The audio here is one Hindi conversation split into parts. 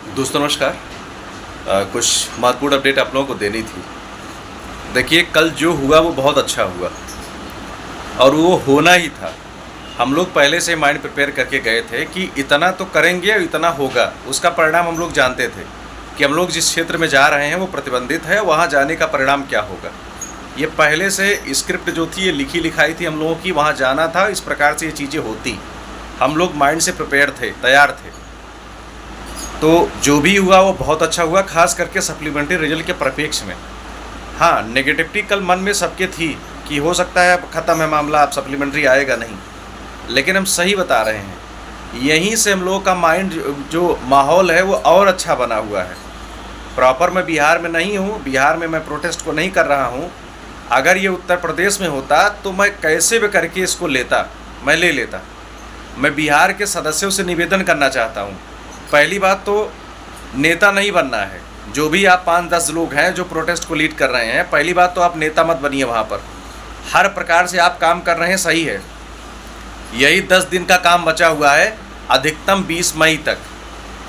दोस्तों नमस्कार। कुछ महत्वपूर्ण अपडेट आप लोगों को देनी थी। देखिए, कल जो हुआ वो बहुत अच्छा हुआ और वो होना ही था। हम लोग पहले से माइंड प्रिपेयर करके गए थे कि इतना तो करेंगे और इतना होगा। उसका परिणाम हम लोग जानते थे कि हम लोग जिस क्षेत्र में जा रहे हैं वो प्रतिबंधित है, वहाँ जाने का परिणाम क्या होगा। ये पहले से स्क्रिप्ट जो थी ये लिखी लिखाई थी हम लोगों की, वहाँ जाना था, इस प्रकार से ये चीज़ें होती। हम लोग माइंड से प्रिपेयर थे, तैयार थे। तो जो भी हुआ वो बहुत अच्छा हुआ, खास करके सप्लीमेंट्री रिजल्ट के परिप्रेक्ष्य में। हाँ, नेगेटिविटी कल मन में सबके थी कि हो सकता है अब ख़त्म है मामला, अब सप्लीमेंट्री आएगा नहीं। लेकिन हम सही बता रहे हैं, यहीं से हम लोगों का माइंड जो माहौल है वो और अच्छा बना हुआ है। प्रॉपर मैं बिहार में नहीं हूँ, बिहार में मैं प्रोटेस्ट को नहीं कर रहा हूँ। अगर ये उत्तर प्रदेश में होता तो मैं कैसे भी करके इसको लेता, मैं ले लेता। मैं बिहार के सदस्यों से निवेदन करना चाहता हूँ, पहली बात तो नेता नहीं बनना है। जो भी आप 5-10 लोग हैं जो प्रोटेस्ट को लीड कर रहे हैं, पहली बात तो आप नेता मत बनिए। वहाँ पर हर प्रकार से आप काम कर रहे हैं, सही है। यही 10 दिन का काम बचा हुआ है, अधिकतम 20 मई तक।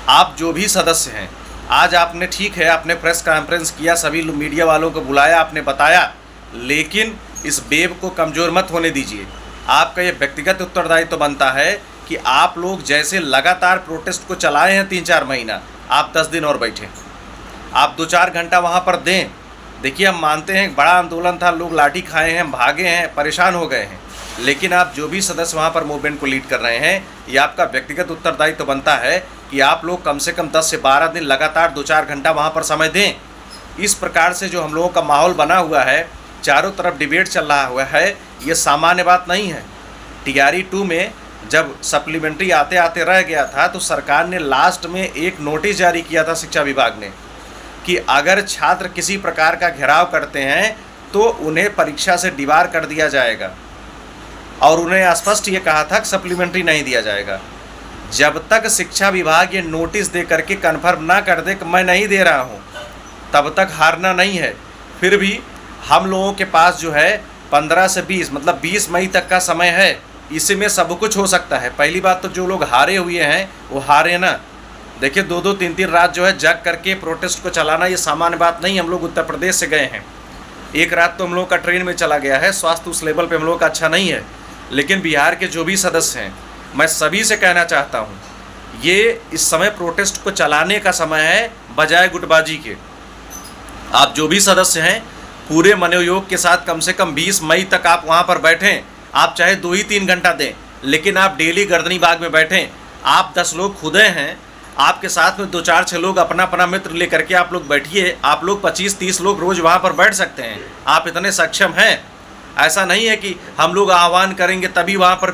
आप जो भी सदस्य हैं, आज आपने ठीक है, आपने प्रेस कॉन्फ्रेंस किया, सभी मीडिया वालों को बुलाया, आपने बताया, लेकिन इस वेव को कमज़ोर मत होने दीजिए। आपका ये व्यक्तिगत उत्तरदायित्व तो बनता है कि आप लोग जैसे लगातार प्रोटेस्ट को चलाए हैं 3-4 महीना, आप 10 दिन और बैठें, आप 2-4 घंटा वहाँ पर दें। देखिए, हम मानते हैं बड़ा आंदोलन था, लोग लाठी खाए हैं, भागे हैं, परेशान हो गए हैं, लेकिन आप जो भी सदस्य वहाँ पर मूवमेंट को लीड कर रहे हैं, ये आपका व्यक्तिगत उत्तरदायित्व तो बनता है कि आप लोग कम से कम 10 से 12 दिन लगातार 2-4 घंटा वहाँ पर समय दें। इस प्रकार से जो हम लोगों का माहौल बना हुआ है, चारों तरफ डिबेट चल रहा हुआ है, ये सामान्य बात नहीं है। TRE 2 में जब सप्लीमेंट्री आते आते रह गया था तो सरकार ने लास्ट में एक नोटिस जारी किया था शिक्षा विभाग ने कि अगर छात्र किसी प्रकार का घेराव करते हैं तो उन्हें परीक्षा से डिबार कर दिया जाएगा, और उन्हें स्पष्ट ये कहा था कि सप्लीमेंट्री नहीं दिया जाएगा। जब तक शिक्षा विभाग ये नोटिस दे करके कन्फर्म ना कर दे कि मैं नहीं दे रहा हूँ, तब तक हारना नहीं है। फिर भी हम लोगों के पास जो है 15 से 20 मतलब 20 मई तक का समय है, इसमें सब कुछ हो सकता है। पहली बात तो जो लोग हारे हुए हैं वो हारे ना। देखिए, 2-2 3-3 रात जो है जग करके प्रोटेस्ट को चलाना ये सामान्य बात नहीं। हम लोग उत्तर प्रदेश से गए हैं, एक रात तो हम लोग का ट्रेन में चला गया है, स्वास्थ्य उस लेवल पे हम लोग का अच्छा नहीं है। लेकिन बिहार के जो भी सदस्य हैं, मैं सभी से कहना चाहता हूँ, ये इस समय प्रोटेस्ट को चलाने का समय है, बजाय गुटबाजी के। आप जो भी सदस्य हैं पूरे मनोयोग के साथ कम से कम 20 मई तक आप वहाँ पर बैठें। आप चाहे 2 ही 3 घंटा दें, लेकिन आप डेली गर्दनी बाग में बैठें। आप 10 लोग खुदे हैं, आपके साथ में 2-4-6 लोग अपना अपना मित्र लेकर के आप लोग बैठिए। आप लोग 25-30 लोग रोज़ वहाँ पर बैठ सकते हैं। आप इतने सक्षम हैं। ऐसा नहीं है कि हम लोग आह्वान करेंगे तभी वहाँ पर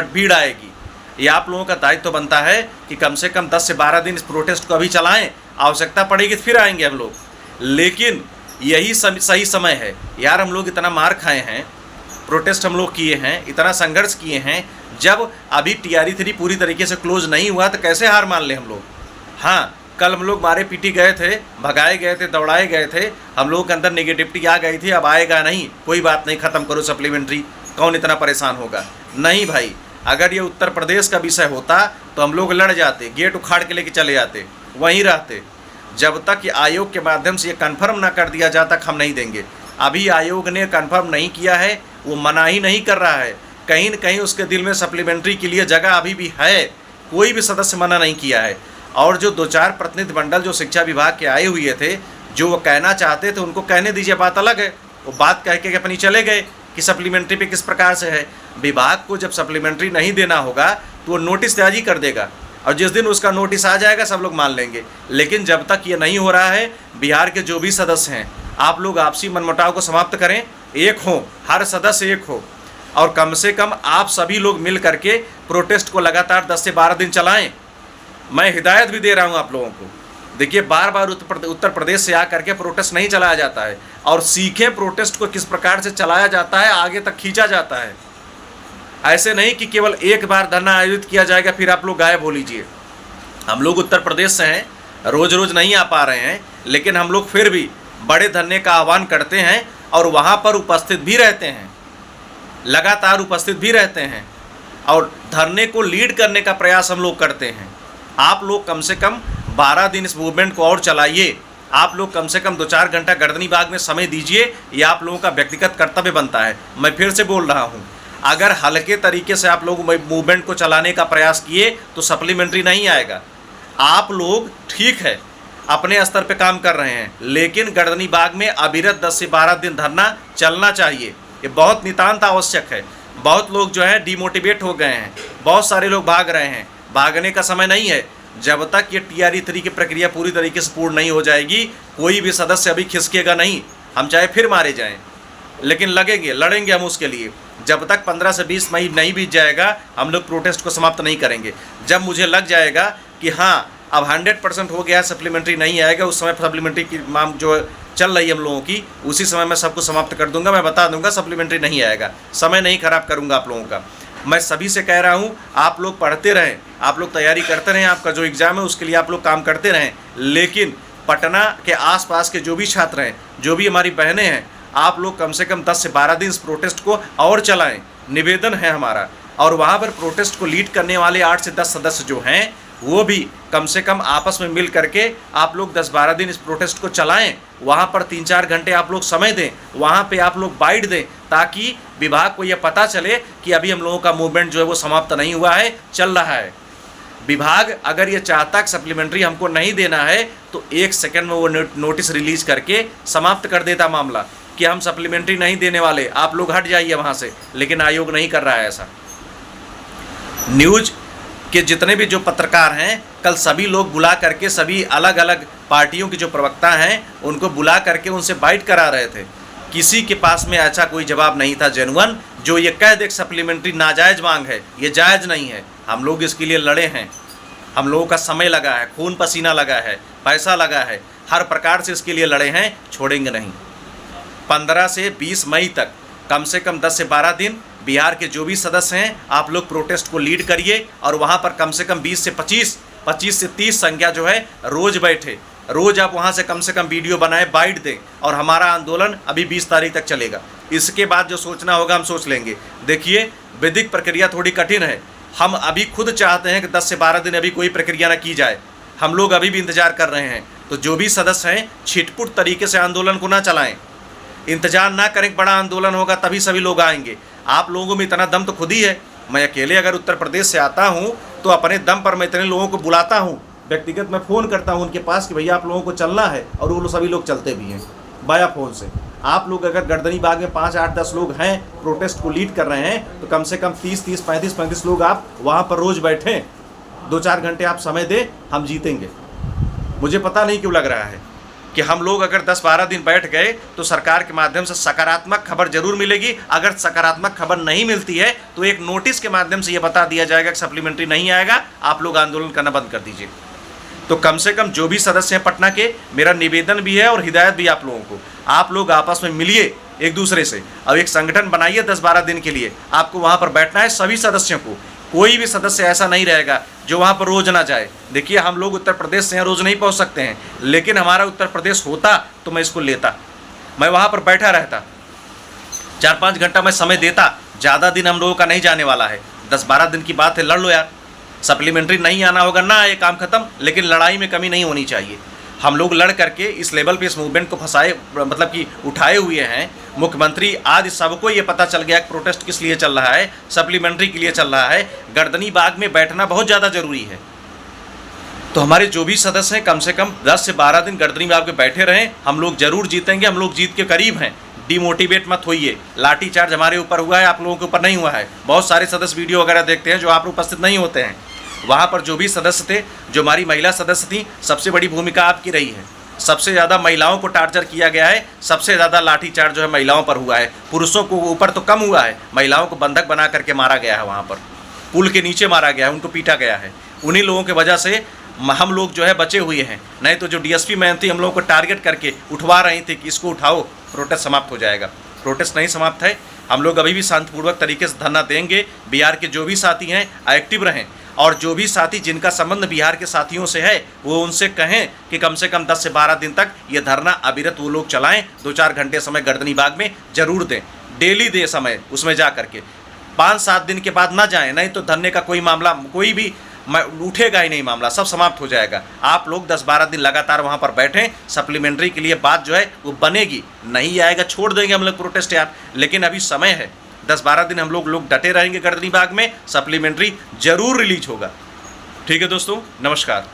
भीड़ आएगी। ये आप लोगों का दायित्व तो बनता है कि कम से कम 10 से 12 दिन इस प्रोटेस्ट को अभी चलाएँ। आवश्यकता पड़ेगी तो फिर आएंगे हम लोग, लेकिन यही सही समय है यार। हम लोग इतना मार खाए हैं, प्रोटेस्ट हम लोग किए हैं, इतना संघर्ष किए हैं। जब अभी TRE 3 पूरी तरीके से क्लोज नहीं हुआ तो कैसे हार मान ले हम लोग। हाँ, कल हम लोग मारे पीटी गए थे, भगाए गए थे, दौड़ाए गए थे, हम लोगों के अंदर नेगेटिविटी आ गई थी। अब आएगा नहीं, कोई बात नहीं, ख़त्म करो सप्लीमेंट्री, कौन इतना परेशान होगा। नहीं भाई, अगर ये उत्तर प्रदेश का विषय होता तो हम लोग लड़ जाते, गेट उखाड़ के लेके चले जाते, वहीं रहते। जब तक ये आयोग के माध्यम से ये कन्फर्म ना कर दिया जाता हम नहीं देंगे। अभी आयोग ने कन्फर्म नहीं किया है, वो मना ही नहीं कर रहा है। कहीं न कहीं उसके दिल में सप्लीमेंट्री के लिए जगह अभी भी है, कोई भी सदस्य मना नहीं किया है। और जो 2-4 प्रतिनिधिमंडल जो शिक्षा विभाग के आए हुए थे, जो वो कहना चाहते थे उनको कहने दीजिए, बात अलग है। वो बात कह के अपनी चले गए कि सप्लीमेंट्री पे किस प्रकार से है। विभाग को जब सप्लीमेंट्री नहीं देना होगा तो वो नोटिस जारी कर देगा, और जिस दिन उसका नोटिस आ जाएगा सब लोग मान लेंगे। लेकिन जब तक ये नहीं हो रहा है, बिहार के जो भी सदस्य हैं, आप लोग आपसी मनमुटाव को समाप्त करें, एक हो, हर सदस्य एक हो, और कम से कम आप सभी लोग मिल करके प्रोटेस्ट को लगातार 10 से 12 दिन चलाएं। मैं हिदायत भी दे रहा हूं आप लोगों को। देखिए, बार बार उत्तर प्रदेश से आकर के प्रोटेस्ट नहीं चलाया जाता है, और सीखें प्रोटेस्ट को किस प्रकार से चलाया जाता है, आगे तक खींचा जाता है। ऐसे नहीं कि केवल एक बार धरना आयोजित किया जाएगा फिर आप लोग गायब हो लीजिए। हम लोग उत्तर प्रदेश से हैं, रोज़ रोज़ नहीं आ पा रहे हैं, लेकिन हम लोग फिर भी बड़े धरने का आह्वान करते हैं और वहाँ पर उपस्थित भी रहते हैं, लगातार उपस्थित भी रहते हैं, और धरने को लीड करने का प्रयास हम लोग करते हैं। आप लोग कम से कम 12 दिन इस मूवमेंट को और चलाइए। आप लोग कम से कम 2-4 घंटा गर्दनी बाग में समय दीजिए, ये आप लोगों का व्यक्तिगत कर्तव्य बनता है। मैं फिर से बोल रहा हूँ, अगर हल्के तरीके से आप लोग मूवमेंट को चलाने का प्रयास किए तो सप्लीमेंट्री नहीं आएगा। आप लोग ठीक है अपने स्तर पे काम कर रहे हैं, लेकिन गर्दनी बाग में अविरत 10 से 12 दिन धरना चलना चाहिए। ये बहुत नितांत आवश्यक है। बहुत लोग जो है डिमोटिवेट हो गए हैं, बहुत सारे लोग भाग रहे हैं। भागने का समय नहीं है। जब तक ये TRE-3 की प्रक्रिया पूरी तरीके से पूर्ण नहीं हो जाएगी, कोई भी सदस्य अभी खिसकेगा नहीं। हम चाहे फिर मारे जाएं, लेकिन लगेंगे, लड़ेंगे हम उसके लिए। जब तक 15 से 20 मई नहीं बीत जाएगा, हम लोग प्रोटेस्ट को समाप्त नहीं करेंगे। जब मुझे लग जाएगा कि हाँ अब 100% हो गया, सप्लीमेंट्री नहीं आएगा, उस समय सप्लीमेंट्री की मांग जो चल रही है हम लोगों की, उसी समय मैं सबको समाप्त कर दूंगा। मैं बता दूंगा सप्लीमेंट्री नहीं आएगा, समय नहीं खराब करूंगा आप लोगों का। मैं सभी से कह रहा हूं, आप लोग पढ़ते रहें, आप लोग तैयारी करते रहें, आपका जो एग्ज़ाम है उसके लिए आप लोग काम करते रहें। लेकिन पटना के आसपास के जो भी छात्र हैं, जो भी हमारी बहनें हैं, आप लोग कम से कम 10 से 12 दिन इस प्रोटेस्ट को और चलाएं, निवेदन है हमारा। और वहाँ पर प्रोटेस्ट को लीड करने वाले 8 से 10 सदस्य जो हैं, वो भी कम से कम आपस में मिल करके आप लोग 10-12 दिन इस प्रोटेस्ट को चलाएं। वहाँ पर 3-4 घंटे आप लोग समय दें, वहाँ पे आप लोग बाइट दें, ताकि विभाग को यह पता चले कि अभी हम लोगों का मूवमेंट जो है वो समाप्त नहीं हुआ है, चल रहा है। विभाग अगर ये चाहता कि सप्लीमेंट्री हमको नहीं देना है, तो 1 सेकंड में वो नोटिस रिलीज करके समाप्त कर देता मामला कि हम सप्लीमेंट्री नहीं देने वाले, आप लोग हट जाइए वहाँ से। लेकिन आयोग नहीं कर रहा है ऐसा। न्यूज़ के जितने भी जो पत्रकार हैं, कल सभी लोग बुला करके, सभी अलग अलग पार्टियों के जो प्रवक्ता हैं, उनको बुला करके उनसे बाइट करा रहे थे। किसी के पास में ऐसा कोई जवाब नहीं था जेन्युइन जो ये कह दे सप्लीमेंट्री नाजायज़ मांग है, ये जायज़ नहीं है। हम लोग इसके लिए लड़े हैं, हम लोगों का समय लगा है, खून पसीना लगा है, पैसा लगा है, हर प्रकार से इसके लिए लड़े हैं, छोड़ेंगे नहीं। 15 से 20 मई तक कम से कम 10 से 12 दिन बिहार के जो भी सदस्य हैं, आप लोग प्रोटेस्ट को लीड करिए। और वहाँ पर कम से कम 20 से 25 से 30 संख्या जो है रोज़ बैठे, रोज़ आप वहाँ से कम वीडियो बनाए, बाइट दें। और हमारा आंदोलन अभी 20 तारीख तक चलेगा। इसके बाद जो सोचना होगा हम सोच लेंगे। देखिए, विधिक प्रक्रिया थोड़ी कठिन है। हम अभी खुद चाहते हैं कि 10 से 12 दिन अभी कोई प्रक्रिया ना की जाए। हम लोग अभी भी इंतज़ार कर रहे हैं। तो जो भी सदस्य हैं, छिटपुट तरीके से आंदोलन को ना चलाएं, इंतजार ना करें। बड़ा आंदोलन होगा तभी सभी लोग आएंगे। आप लोगों में इतना दम तो खुद ही है। मैं अकेले अगर उत्तर प्रदेश से आता हूँ तो अपने दम पर मैं इतने लोगों को बुलाता हूँ, व्यक्तिगत मैं फ़ोन करता हूँ उनके पास कि भैया आप लोगों को चलना है, और वो सभी लोग चलते भी हैं बाया फ़ोन से। आप लोग अगर गर्दनी बाग में 5, 8, 10 लोग हैं, प्रोटेस्ट को लीड कर रहे हैं, तो कम से कम 30, 35 लोग आप वहाँ पर रोज़ बैठें, 2-4 घंटे आप समय दें, हम जीतेंगे। मुझे पता नहीं क्यों लग रहा है कि हम लोग अगर 10-12 दिन बैठ गए तो सरकार के माध्यम से सकारात्मक खबर जरूर मिलेगी। अगर सकारात्मक खबर नहीं मिलती है तो एक नोटिस के माध्यम से ये बता दिया जाएगा कि सप्लीमेंट्री नहीं आएगा, आप लोग आंदोलन करना बंद कर दीजिए। तो कम से कम जो भी सदस्य हैं पटना के, मेरा निवेदन भी है और हिदायत भी आप लोगों को, आप लोग आपस में मिलिए एक दूसरे से, अब एक संगठन बनाइए 10-12 दिन के लिए। आपको वहाँ पर बैठना है सभी सदस्यों को। कोई भी सदस्य ऐसा नहीं रहेगा जो वहाँ पर रोज़ ना जाए। देखिए, हम लोग उत्तर प्रदेश से हैं, रोज़ नहीं पहुँच सकते हैं, लेकिन हमारा उत्तर प्रदेश होता तो मैं इसको लेता, मैं वहाँ पर बैठा रहता, 4-5 घंटा मैं समय देता। ज़्यादा दिन हम लोगों का नहीं जाने वाला है, 10-12 दिन की बात है, लड़ लो यार। सप्लीमेंट्री नहीं आना होगा ना, ये काम खत्म, लेकिन लड़ाई में कमी नहीं होनी चाहिए। हम लोग लड़ करके इस लेवल पे इस मूवमेंट को फंसाए, मतलब कि उठाए हुए हैं। मुख्यमंत्री आदि सबको ये पता चल गया कि प्रोटेस्ट किस लिए चल रहा है, सप्लीमेंट्री के लिए चल रहा है। गर्दनी बाग में बैठना बहुत ज़्यादा ज़रूरी है। तो हमारे जो भी सदस्य हैं, कम से कम 10 से 12 दिन गर्दनी बाग में बैठे रहें। हम लोग जरूर जीतेंगे, हम लोग जीत के करीब हैं। डिमोटिवेट मत होइए। लाठीचार्ज हमारे ऊपर हुआ है, आप लोगों के ऊपर नहीं हुआ है। बहुत सारे सदस्य वीडियो वगैरह देखते हैं जो आप उपस्थित नहीं होते हैं। वहाँ पर जो भी सदस्य थे, जो हमारी महिला सदस्य थी, सबसे बड़ी भूमिका आपकी रही है। सबसे ज़्यादा महिलाओं को टार्चर किया गया है, सबसे ज़्यादा लाठीचार्ज जो है महिलाओं पर हुआ है। पुरुषों को ऊपर तो कम हुआ है, महिलाओं को बंधक बना करके मारा गया है, वहाँ पर पुल के नीचे मारा गया है, उनको पीटा गया है। उन्हीं लोगों की वजह से हम लोग जो है बचे हुए हैं। नहीं तो जो DSP मैम थी, हम लोगों को टारगेट करके उठवा रही थी कि इसको उठाओ, प्रोटेस्ट समाप्त हो जाएगा। प्रोटेस्ट नहीं समाप्त है। हम लोग अभी भी शांतिपूर्वक तरीके से धरना देंगे। बिहार के जो भी साथी हैं एक्टिव रहें, और जो भी साथी जिनका संबंध बिहार के साथियों से है, वो उनसे कहें कि कम से कम 10 से 12 दिन तक ये धरना अविरत वो लोग चलाएं। 2-4 घंटे समय गर्दनी बाग में जरूर दें, डेली दें समय, उसमें जा करके 5-7 दिन के बाद ना जाएं, नहीं तो धरने का कोई मामला, कोई भी उठेगा ही नहीं मामला, सब समाप्त हो जाएगा। आप लोग 10-12 दिन लगातार वहाँ पर बैठें, सप्लीमेंट्री के लिए बात जो है वो बनेगी। नहीं आएगा छोड़ देंगे हम लोग प्रोटेस्ट यार, लेकिन अभी समय है, 10-12 दिन हम लोग डटे रहेंगे गर्दनीबाग में, सप्लीमेंट्री जरूर रिलीज होगा। ठीक है दोस्तों, नमस्कार।